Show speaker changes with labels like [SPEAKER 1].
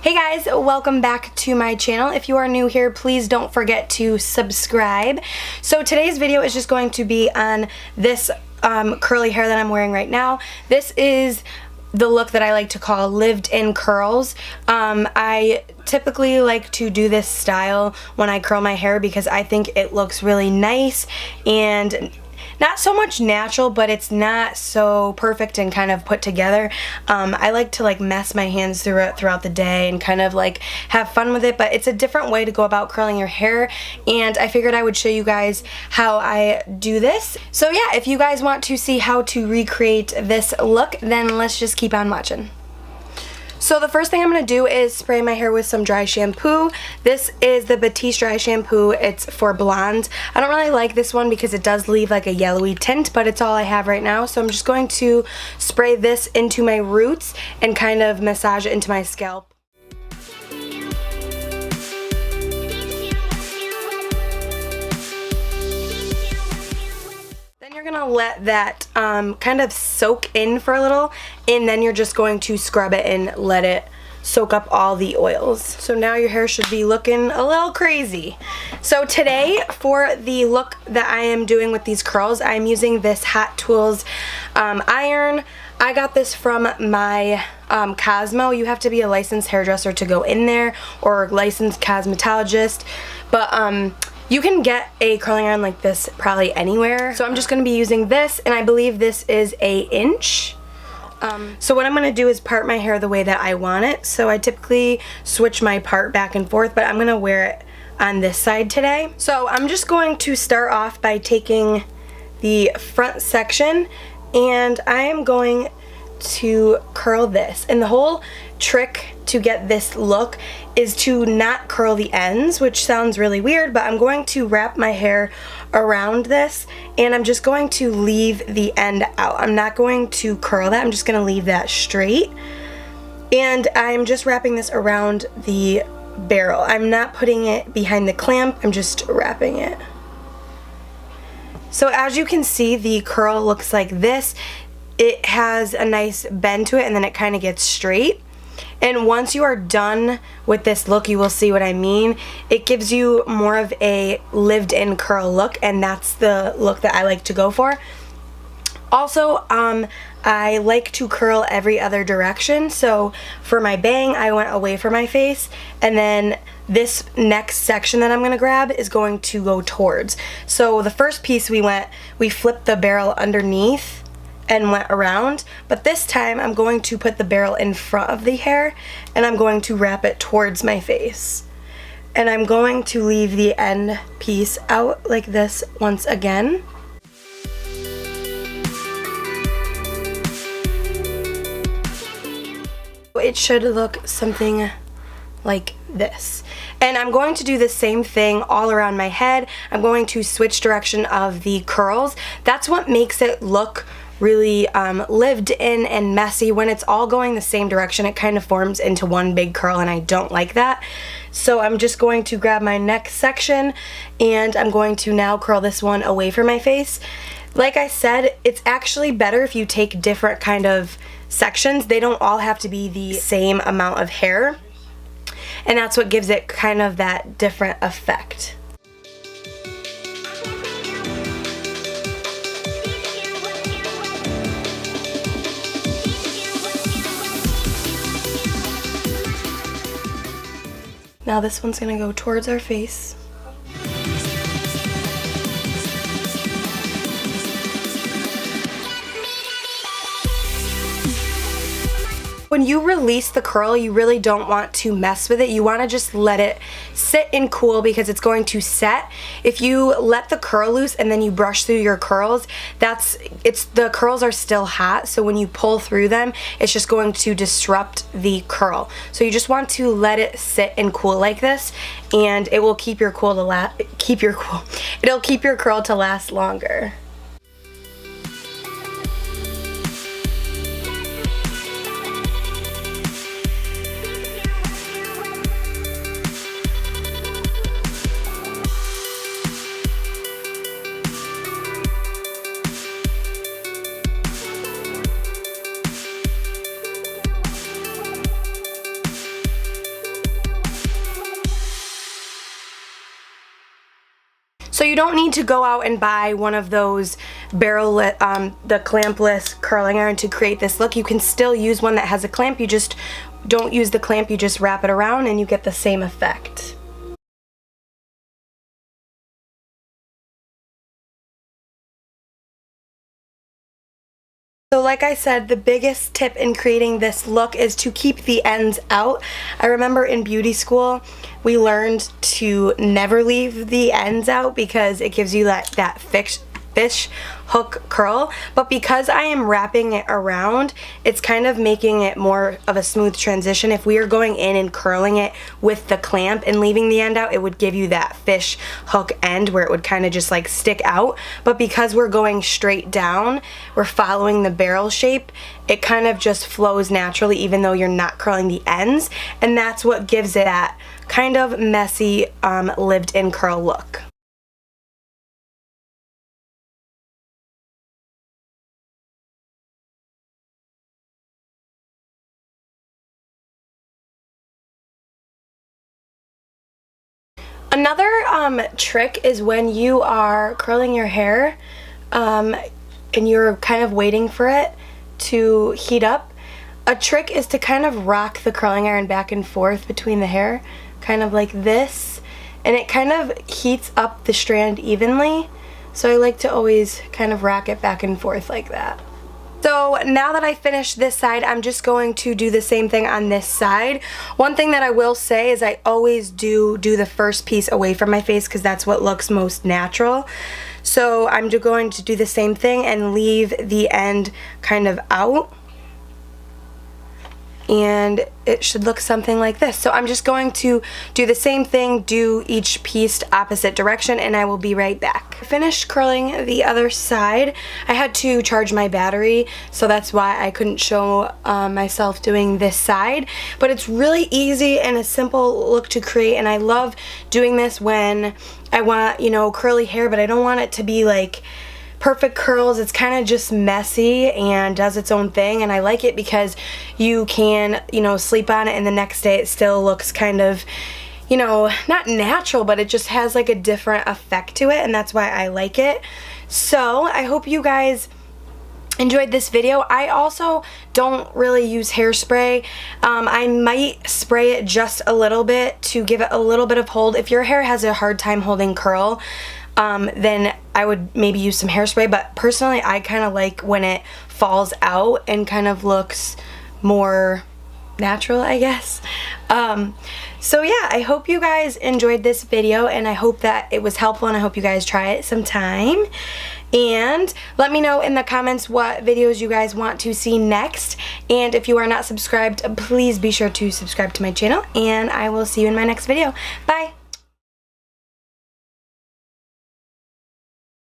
[SPEAKER 1] Hey guys, welcome back to my channel. If you are new here, please don't forget to subscribe. So today's video is just going to be on this curly hair that I'm wearing right now. This is the look that I like to call lived-in curls. I typically like to do this style when I curl my hair because I think it looks really nice and not so much natural, but it's not so perfect and kind of put together. I like to mess my hands through it throughout the day and kind of have fun with it, but it's a different way to go about curling your hair, and I figured I would show you guys how I do this. So yeah, if you guys want to see how to recreate this look, then let's just keep on watching. So the first thing I'm going to do is spray my hair with some dry shampoo. This is the Batiste dry shampoo. It's for blondes. I don't really like this one because it does leave like a yellowy tint, but it's all I have right now. So I'm just going to spray this into my roots and kind of massage it into my scalp. You're gonna let that kind of soak in for a little, and then you're just going to scrub it and let it soak up all the oils. So now your hair should be looking a little crazy. So today, for the look that I am doing with these curls, I'm using this Hot Tools iron. I got this from my Cosmo. You have to be a licensed hairdresser to go in there, or licensed cosmetologist, but you can get a curling iron like this probably anywhere. So I'm just going to be using this, and I believe this is 1 inch. So what I'm going to do is part my hair the way that I want it. So I typically switch my part back and forth, but I'm going to wear it on this side today. So I'm just going to start off by taking the front section, and I am going to curl this. And the whole trick to get this look is to not curl the ends, which sounds really weird, but I'm going to wrap my hair around this, and I'm just going to leave the end out. I'm not going to curl that. I'm just going to leave that straight, and I'm just wrapping this around the barrel. I'm not putting it behind the clamp. I'm just wrapping it. So as you can see, the curl looks like this. It has a nice bend to it, and then it kind of gets straight. And once you are done with this look, you will see what I mean. It gives you more of a lived-in curl look, and that's the look that I like to go for. Also, I like to curl every other direction. So for my bang, I went away from my face, and then this next section that I'm going to grab is going to go towards. So the first piece we flipped the barrel underneath and went around, but this time I'm going to put the barrel in front of the hair, and I'm going to wrap it towards my face, and I'm going to leave the end piece out like this once again. It should look something like this. And I'm going to do the same thing all around my head. I'm going to switch direction of the curls. That's what makes it look really lived in and messy. When it's all going the same direction, it kind of forms into one big curl, and I don't like that. So I'm just going to grab my next section, and I'm going to now curl this one away from my face. Like I said, it's actually better if you take different kind of sections. They don't all have to be the same amount of hair, and that's what gives it kind of that different effect. Now this one's gonna go towards our face. When you release the curl, you really don't want to mess with it. You want to just let it sit and cool because it's going to set. If you let the curl loose and then you brush through your curls, the curls are still hot, so when you pull through them, it's just going to disrupt the curl. So you just want to let it sit and cool like this, and it will keep your curl to last longer. So you don't need to go out and buy one of those the clampless curling iron to create this look. You can still use one that has a clamp. You just don't use the clamp, you just wrap it around and you get the same effect. So like I said, the biggest tip in creating this look is to keep the ends out. I remember in beauty school, we learned to never leave the ends out because it gives you that fish hook curl, but because I am wrapping it around, it's kind of making it more of a smooth transition. If we are going in and curling it with the clamp and leaving the end out, it would give you that fish hook end where it would kind of just like stick out, but because we're going straight down, we're following the barrel shape, it kind of just flows naturally even though you're not curling the ends, and that's what gives it that kind of messy lived-in curl look. Another trick is when you are curling your hair and you're kind of waiting for it to heat up. A trick is to kind of rock the curling iron back and forth between the hair, kind of like this, and it kind of heats up the strand evenly. So I like to always kind of rock it back and forth like that. So now that I finished this side, I'm just going to do the same thing on this side. One thing that I will say is I always do the first piece away from my face because that's what looks most natural. So I'm just going to do the same thing and leave the end kind of out. And it should look something like this. So I'm just going to do the same thing, do each piece opposite direction, and I will be right back. I finished curling the other side. I had to charge my battery, so that's why I couldn't show myself doing this side. But it's really easy and a simple look to create, and I love doing this when I want, you know, curly hair, but I don't want it to be like perfect curls. It's kind of just messy and does its own thing, and I like it because you can, you know, sleep on it and the next day it still looks kind of, you know, not natural, but it just has like a different effect to it, and that's why I like it. So I hope you guys enjoyed this video. I also don't really use hairspray. I might spray it just a little bit to give it a little bit of hold. If your hair has a hard time holding curl, then I would maybe use some hairspray, but personally I kind of like when it falls out and kind of looks more natural, I guess. So yeah, I hope you guys enjoyed this video, and I hope that it was helpful, and I hope you guys try it sometime. And let me know in the comments what videos you guys want to see next, and if you are not subscribed, please be sure to subscribe to my channel, and I will see you in my next video.